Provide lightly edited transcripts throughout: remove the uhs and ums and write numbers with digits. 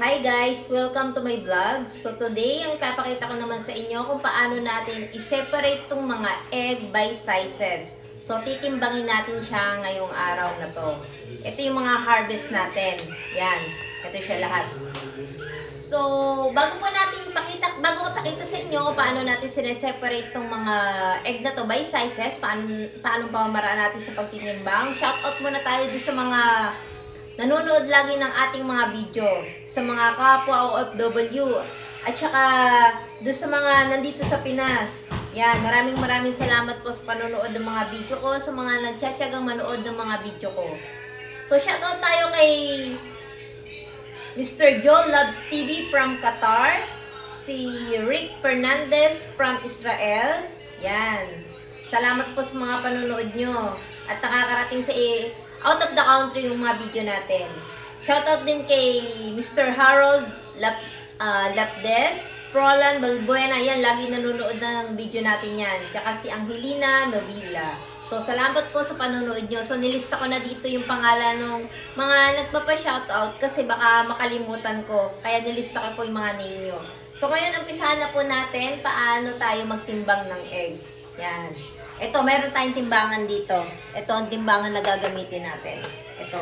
Hi guys! Welcome to my vlog. So today, ang ipapakita ko naman sa inyo kung paano natin i-separate itong mga egg by sizes. So titimbangin natin siya ngayong araw na to. Ito yung mga harvest natin. Yan. Ito siya lahat. So, bago ko pakita sa inyo kung paano natin sineseparate itong mga egg na to by sizes, paano pamamaraan natin sa pagtitimbang, shoutout muna tayo doon sa mga nanonood lagi ng ating mga video, sa mga kapwa OFW, at saka doon sa mga nandito sa Pinas. Yan, maraming salamat po sa panonood ng mga video ko, sa mga nagtsatsagang manood ng mga video ko. So, shoutout tayo kay Mr. Joe Loves TV from Qatar, si Rick Fernandez from Israel. Yan. Salamat po sa mga panonood nyo at nakakarating sa out of the country yung mga video natin. Shoutout din kay Mr. Harold Lapdes, Frolan Balbuena, yan, lagi nanonood ng video natin yan. Tsaka si Angelina Novilla. So, salamat po sa panonood nyo. So, nilista ko na dito yung pangalan ng mga nagpapa-shoutout kasi baka makalimutan ko. Kaya nilista ko po yung mga name nyo. So, ngayon, umpisahan na po natin paano tayo magtimbang ng egg. Yan. Ito, meron tayong timbangan dito. Ito ang timbangan na gagamitin natin. Ito.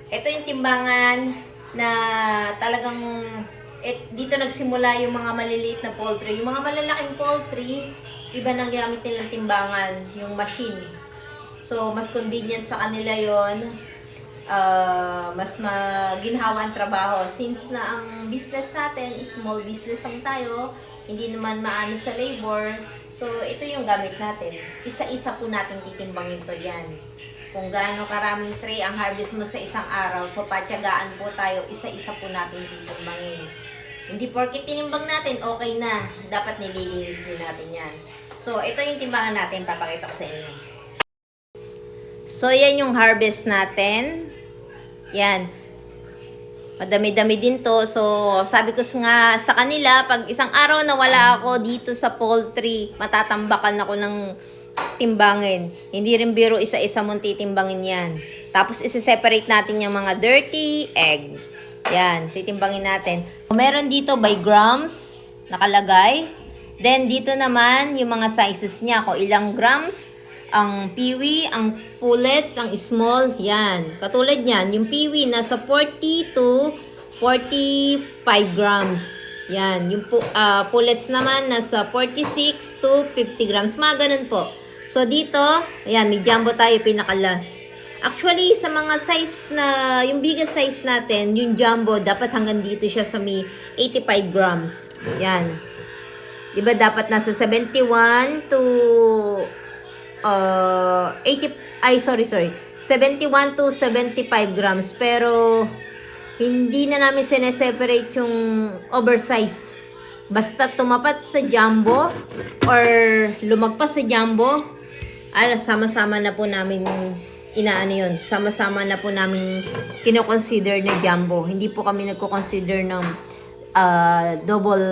Ito yung timbangan na talagang dito nagsimula yung mga maliliit na poultry. Yung mga malalaking poultry, iba nang gamit nilang timbangan, yung machine. So, mas convenient sa kanila yon, mas maginhawa ang trabaho. Since na ang business natin, small business lang tayo, hindi naman maano sa labor, so ito yung gamit natin. Isa-isa po natin titimbangin to yan. Kung gaano karaming tray ang harvest mo sa isang araw, so patyagaan po tayo, isa-isa po natin titimbangin. Hindi porket tinimbang natin, okay na. Dapat nililinis din natin yan. So, ito yung timbangan natin. Papakita ko sa inyo. So, yan yung harvest natin. Yan. Madami-dami din to. So, sabi ko nga sa kanila, pag isang araw na wala ako dito sa poultry, matatambakan ako ng timbangin. Hindi rin biro isa-isa mong titimbangin yan. Tapos, isi-separate natin yung mga dirty egg. Yan, titimbangin natin. So, meron dito by grams, nakalagay. Then, dito naman, yung mga sizes niya. Kung ilang grams, ang peewee, ang pullets, ang small, yan. Katulad yan, yung peewee nasa 40 to 45 grams. Yan. Yung pullets naman nasa 46 to 50 grams. Mga ganun po. So, dito, ayan, may jumbo tayo, pinakalas. Actually, sa mga size na, yung biggest size natin, yung jumbo, dapat hanggang dito siya sa may 85 grams. Yan. Diba dapat nasa 71 to 71 to 75 grams. Pero hindi na namin sineseparate yung oversize. Basta tumapat sa jumbo or lumagpas sa jumbo, sama-sama na po namin inaano yun. Sama-sama na po namin kinoconsider na jumbo. Hindi po kami nagko-consider ng double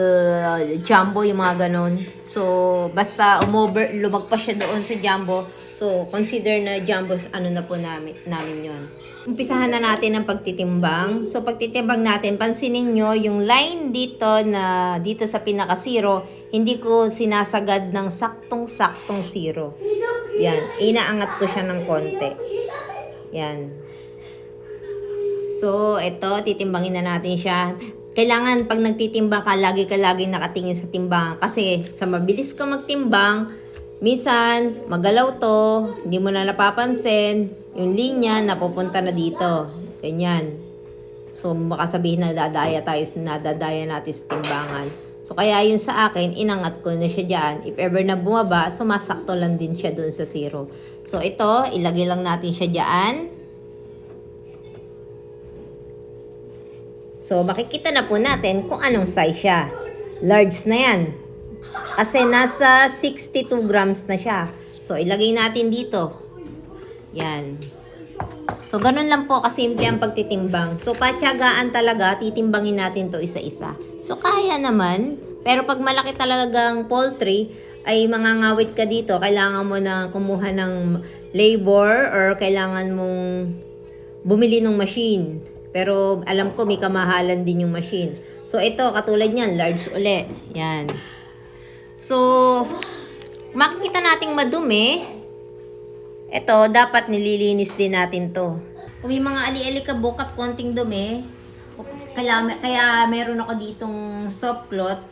jumbo, yung mga ganon. So, basta lumagpas siya doon sa jumbo, so, consider na jumbo, ano na po namin yon. Umpisahan na natin ang pagtitimbang. So, pagtitimbang natin, pansinin nyo, yung line dito na, dito sa pinaka-zero, hindi ko sinasagad ng saktong-saktong zero. Yan, inaangat ko siya ng konti. Yan. So, ito, titimbangin na natin siya. Kailangan pag nagtitimbang ka, lagi nakatingin sa timbang. Kasi sa mabilis ka magtimbang, minsan magalaw to, hindi mo na napapansin, yung linya napupunta na dito. Ganyan. So baka sabihin na nadadaya natin sa timbangan. So kaya yun sa akin, inangat ko na siya dyan. If ever na bumaba, sumasakto lang din siya dun sa zero. So ito, ilagay lang natin siya dyan. So, makikita na po natin kung anong size siya. Large na yan. Kasi nasa 62 grams na siya. So, ilagay natin dito. Yan. So, ganun lang po kasimple ang pagtitimbang. So, patyagaan talaga, titimbangin natin to isa-isa. So, kaya naman. Pero pag malaki talagang poultry, ay mangangawit ka dito. Kailangan mo na kumuha ng labor or kailangan mong bumili ng machine. Pero alam ko may kamahalan din yung machine. So ito, katulad niyan, large uli. Yan. So, makikita nating madumi. Ito, dapat nililinis din natin to. Kung may mga ali-alikabok at konting dumi, kaya meron ako ditong soft cloth,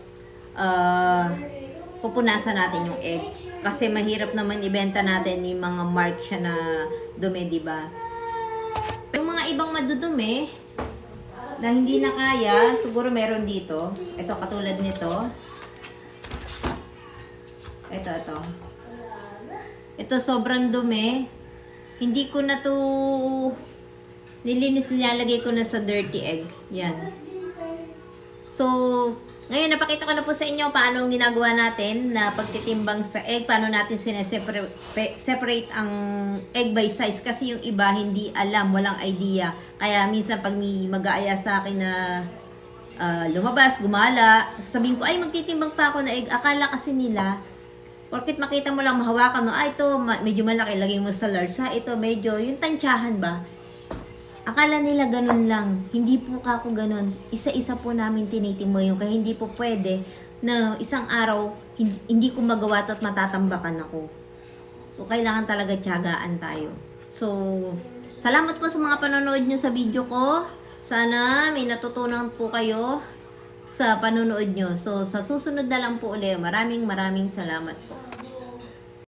pupunasan natin yung egg. Kasi mahirap naman ibenta natin yung mga mark siya na dumi, diba? Yung mga ibang madudumi na hindi na kaya, siguro meron dito. Ito, katulad nito. Ito. Ito, sobrang dumi. Hindi ko na to nilinis, nilalagay ko na sa dirty egg. Yan. So, ngayon, napakita ko na po sa inyo paano ang ginagawa natin na pagtitimbang sa egg. Paano natin separate ang egg by size. Kasi yung iba, hindi alam, walang idea. Kaya minsan pag mag-aaya sa akin na lumabas, gumala, sabihin ko, ay magtitimbang pa ako na egg. Akala kasi nila, porkit makita mo lang, mahawakan mo, ito medyo malaki, lagay mo sa large. Ito medyo, yung tansyahan ba? Akala nila ganun lang. Hindi po ako ganun. Isa-isa po namin tinitimbang yun. Kaya hindi po pwede na isang araw hindi ko magawa to at matatambakan ako. So, kailangan talaga tiyagaan tayo. So, salamat po sa mga panonood nyo sa video ko. Sana may natutunan po kayo sa panonood nyo. So, sa susunod na lang po ulit. Maraming salamat po.